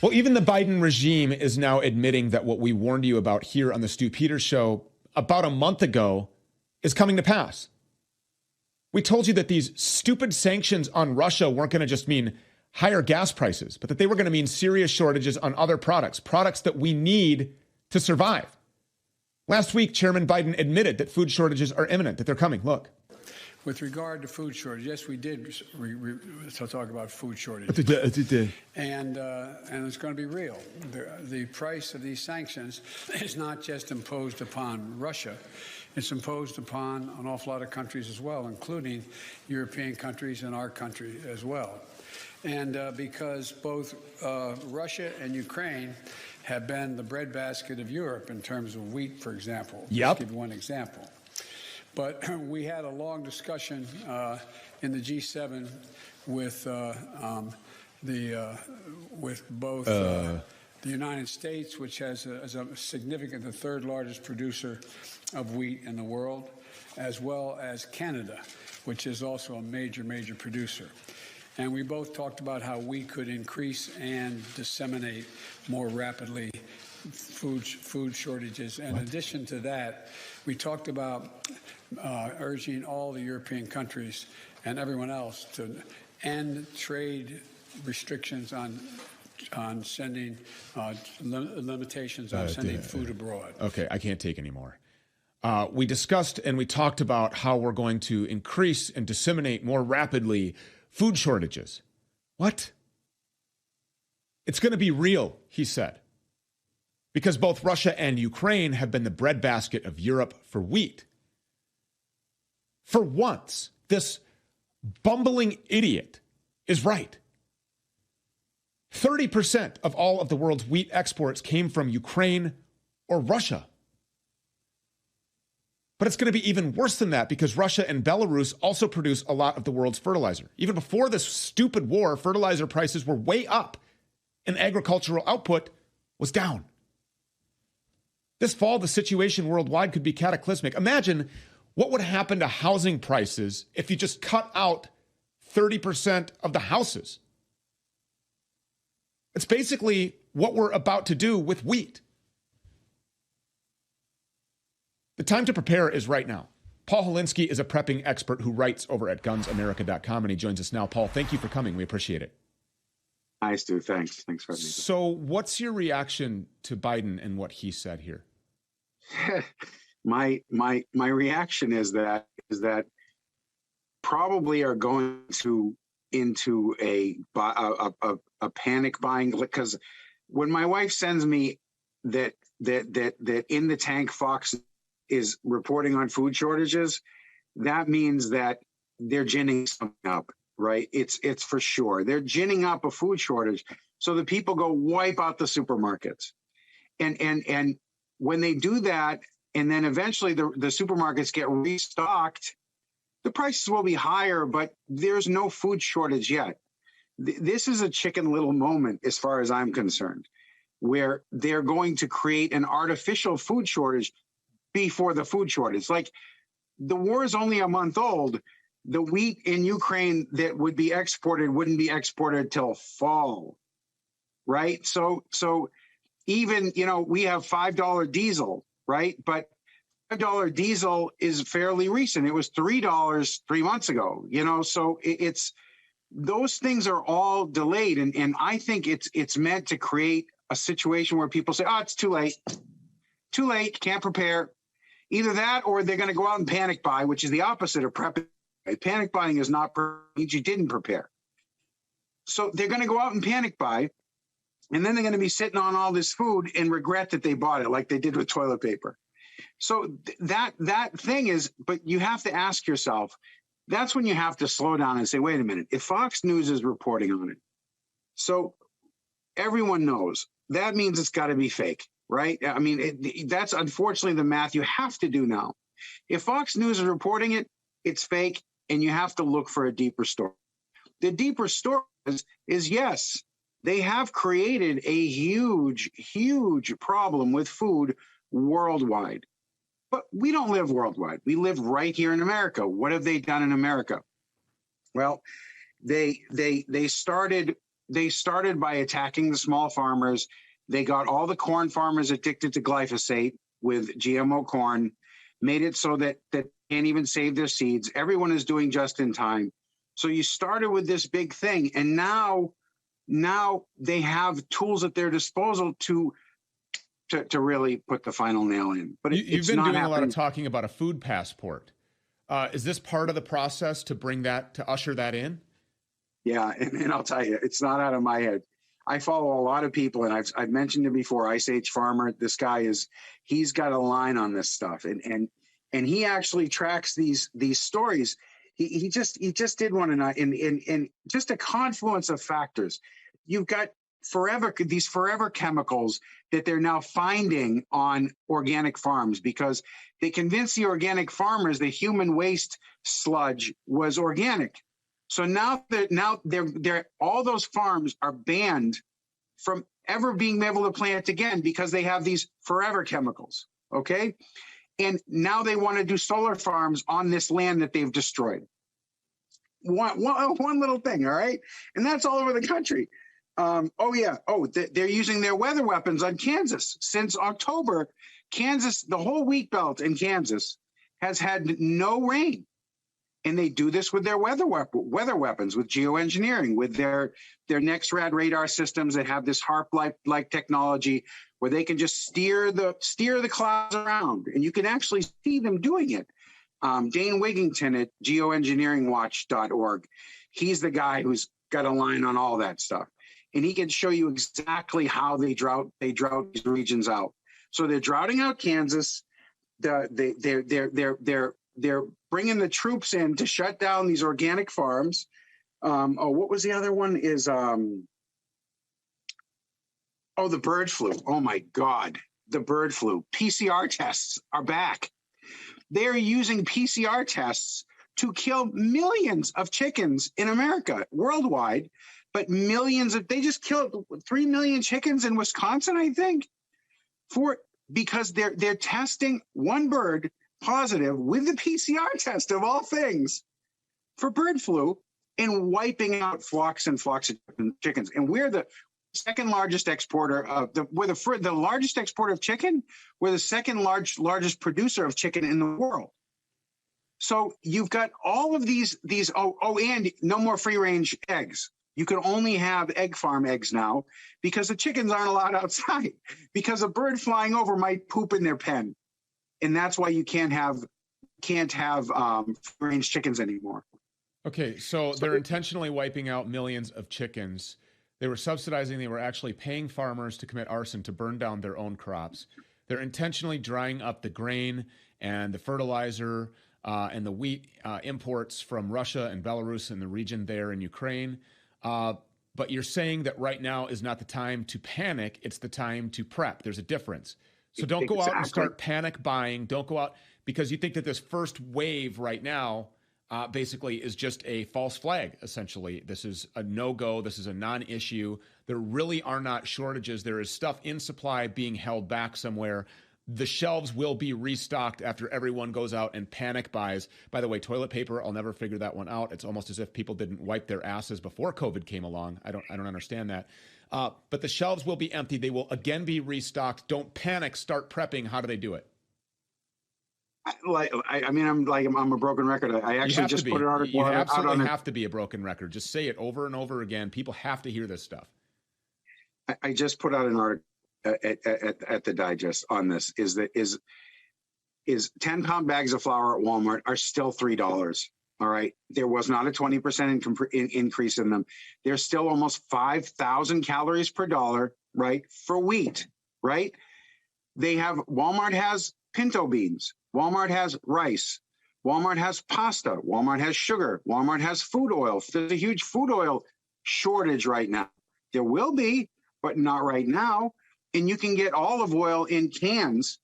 Well, even the Biden regime is now admitting that what we warned you about here on the Stu Peters show about a month ago is coming to pass. We told you that these stupid sanctions on Russia weren't going to just mean higher gas prices, but that they were going to mean serious shortages on other products that we need to survive. Last week, Chairman Biden admitted that food shortages are imminent, that they're coming. Look. With regard to food shortage, yes, we did talk about food shortage. And it's going to be real. The price of these sanctions is not just imposed upon Russia. It's imposed upon an awful lot of countries as well, including European countries and our country as well. And because both Russia and Ukraine have been the breadbasket of Europe in terms of wheat, for example. Yep. Just give you one example. But we had a long discussion in the G7 with both the United States, which has a significant, the third largest producer of wheat in the world, as well as Canada, which is also a major producer. And we both talked about how we could increase and disseminate more rapidly food shortages. In addition to that, we talked about urging all the European countries and everyone else to end trade restrictions on sending limitations on sending food abroad. Okay, I can't take any more. We discussed and we talked about how we're going to increase and disseminate more rapidly food shortages. What? It's going to be real, he said, because both Russia and Ukraine have been the breadbasket of Europe for wheat. For once, this bumbling idiot is right. 30% of all of the world's wheat exports came from Ukraine or Russia. But it's going to be even worse than that because Russia and Belarus also produce a lot of the world's fertilizer. Even before this stupid war, fertilizer prices were way up and agricultural output was down. This fall, the situation worldwide could be cataclysmic. Imagine what would happen to housing prices if you just cut out 30% of the houses. It's basically what we're about to do with wheat. The time to prepare is right now. Paul Holinsky is a prepping expert who writes over at GunsAmerica.com, and he joins us now. Paul, thank you for coming. We appreciate it. Hi, Stu. Thanks. Thanks for having me. So what's your reaction to Biden and what he said here? My reaction is that probably are going into a panic buying, because when my wife sends me that in the tank Fox is reporting on food shortages, that means that they're ginning something up, right? It's for sure. They're ginning up a food shortage so that people go wipe out the supermarkets. And when they do that, and then eventually the supermarkets get restocked, the prices will be higher, but there's no food shortage yet. This is a Chicken Little moment as far as I'm concerned, where they're going to create an artificial food shortage before the food shortage. Like, the war is only a month old. The wheat in Ukraine that would be exported wouldn't be exported till fall, right? So even, we have $5 diesel, right? But $5 diesel is fairly recent. It was $3 3 months ago, so it's those things are all delayed. And I think it's meant to create a situation where people say, oh, it's too late, can't prepare. Either that, or they're going to go out and panic buy, which is the opposite of prepping. Panic buying is not means you didn't prepare. So they're going to go out and panic buy, and then they're going to be sitting on all this food and regret that they bought it, like they did with toilet paper. So that thing is, but you have to ask yourself, that's when you have to slow down and say, wait a minute, if Fox News is reporting on it, so everyone knows, that means it's got to be fake, right? I mean, that's unfortunately the math you have to do now. If Fox News is reporting it, it's fake, and you have to look for a deeper story. The deeper story is yes, they have created a huge, huge problem with food worldwide. But we don't live worldwide. We live right here in America. What have they done in America? Well, they started they started by attacking the small farmers. They got all the corn farmers addicted to glyphosate with GMO corn, made it so that can't even save their seeds. Everyone is doing just in time. So you started with this big thing, and now they have tools at their disposal to really put the final nail in. But you've been doing a lot of talking about a food passport. Is this part of the process to bring that, to usher that in? Yeah, and I'll tell you, it's not out of my head. I follow a lot of people, and I've mentioned it before. Ice Age Farmer. This guy he's got a line on this stuff, and he actually tracks these stories. He just did one tonight, in just a confluence of factors. You've got these forever chemicals that they're now finding on organic farms because they convinced the organic farmers that human waste sludge was organic. So now they're all those farms are banned from ever being able to plant again because they have these forever chemicals. Okay. And now they want to do solar farms on this land that they've destroyed. One little thing. All right. And that's all over the country. They're using their weather weapons on Kansas. Since October, Kansas, the whole wheat belt in Kansas has had no rain. And they do this with their weather weapons, with geoengineering, with their NextRad radar systems that have this HARP-like technology where they can just steer the clouds around. And you can actually see them doing it. Dane Wigington at geoengineeringwatch.org, he's the guy who's got a line on all that stuff. And he can show you exactly how they drought these regions out. So they're droughting out Kansas. They're bringing the troops in to shut down these organic farms. What was the other one? Is the bird flu. Oh my God, the bird flu. PCR tests are back. They're using PCR tests to kill millions of chickens in America, worldwide. But they just killed 3 million chickens in Wisconsin, I think, because they're testing one bird positive with the PCR test of all things for bird flu and wiping out flocks and flocks of chickens. And we're the second largest exporter we're the largest exporter of chicken. We're the second largest producer of chicken in the world. So you've got all of these, and no more free range eggs. You can only have egg farm eggs now because the chickens aren't allowed outside because a bird flying over might poop in their pen. And that's why you can't have free-range chickens anymore. Okay, so they're intentionally wiping out millions of chickens. They were actually paying farmers to commit arson to burn down their own crops. They're intentionally drying up the grain and the fertilizer and the wheat imports from Russia and Belarus and the region there in Ukraine. But you're saying that right now is not the time to panic. It's the time to prep. There's a difference. So don't go out and start panic buying. Don't go out because you think that this first wave right now basically is just a false flag, essentially. This is a no-go. This is a non-issue. There really are not shortages. There is stuff in supply being held back somewhere. The shelves will be restocked after everyone goes out and panic buys. By the way, toilet paper, I'll never figure that one out. It's almost as if people didn't wipe their asses before COVID came along. I don't understand that. But the shelves will be empty. They will again be restocked. Don't panic. Start prepping. How do they do it? I'm a broken record. I actually just put an article out on it. You absolutely have to be a broken record. Just say it over and over again. People have to hear this stuff. I just put out an article at the Digest on this. Is 10-pound bags of flour at Walmart are still $3. All right. There was not a 20% increase in them. There's still almost 5,000 calories per dollar, right, for wheat, right? Walmart has pinto beans. Walmart has rice. Walmart has pasta. Walmart has sugar. Walmart has food oil. There's a huge food oil shortage right now. There will be, but not right now. And you can get olive oil in cans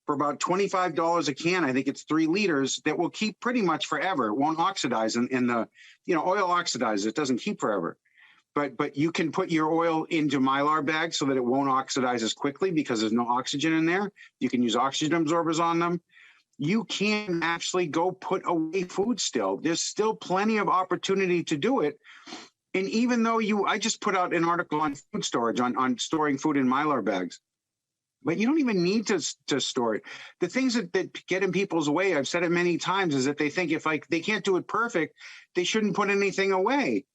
for about $25 a can. I think it's 3 liters that will keep pretty much forever. It won't oxidize in the, oil oxidizes. It doesn't keep forever. But you can put your oil into Mylar bags so that it won't oxidize as quickly because there's no oxygen in there. You can use oxygen absorbers on them. You can actually go put away food still. There's still plenty of opportunity to do it. And even though I just put out an article on food storage, on storing food in Mylar bags, but you don't even need to store it. The things that get in people's way, I've said it many times, is that they think if they can't do it perfect, they shouldn't put anything away.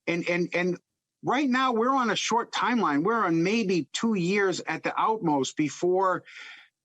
And right now we're on a short timeline. We're on maybe 2 years at the outmost before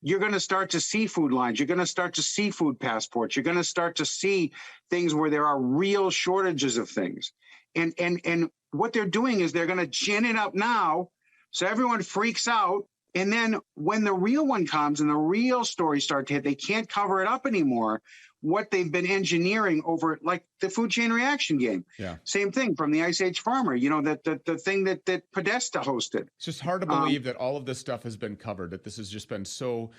you're going to start to see food lines. You're going to start to see food passports. You're going to start to see things where there are real shortages of things. And what they're doing is they're going to gin it up now so everyone freaks out. And then when the real one comes and the real stories start to hit, they can't cover it up anymore. What they've been engineering over, like the food chain reaction game. Yeah. Same thing from the Ice Age Farmer, the thing that Podesta hosted. It's just hard to believe that all of this stuff has been covered, that this has just been so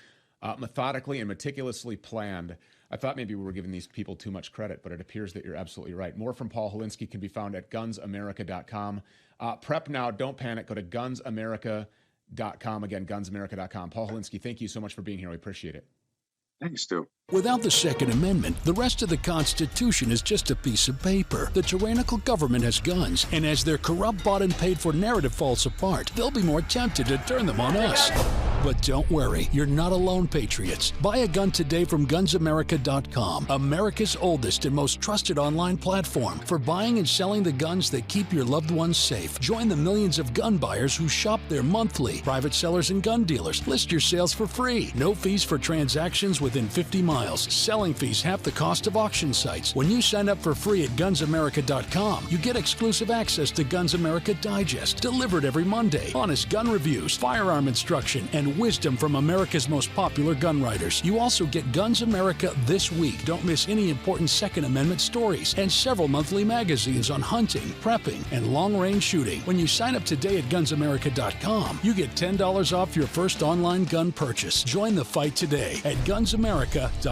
methodically and meticulously planned. I thought maybe we were giving these people too much credit, but it appears that you're absolutely right. More from Paul Helinski can be found at gunsamerica.com. Prep now, don't panic. Go to gunsamerica.com. Again, gunsamerica.com. Paul Helinski, thank you so much for being here. We appreciate it. Thanks, Stu. Without the Second Amendment, the rest of the Constitution is just a piece of paper. The tyrannical government has guns, and as their corrupt, bought and paid for narrative falls apart, they'll be more tempted to turn them on us. But don't worry, you're not alone, patriots. Buy a gun today from gunsamerica.com, America's oldest and most trusted online platform for buying and selling the guns that keep your loved ones safe. Join the millions of gun buyers who shop there monthly. Private sellers and gun dealers. List your sales for free. No fees for transactions within 50 miles. Selling fees half the cost of auction sites. When you sign up for free at gunsamerica.com, you get exclusive access to Guns America Digest, delivered every Monday, honest gun reviews, firearm instruction, and wisdom from America's most popular gun writers. You also get Guns America This Week. Don't miss any important Second Amendment stories, and several monthly magazines on hunting, prepping, and long-range shooting. When you sign up today at gunsamerica.com, you get $10 off your first online gun purchase. Join the fight today at gunsamerica.com.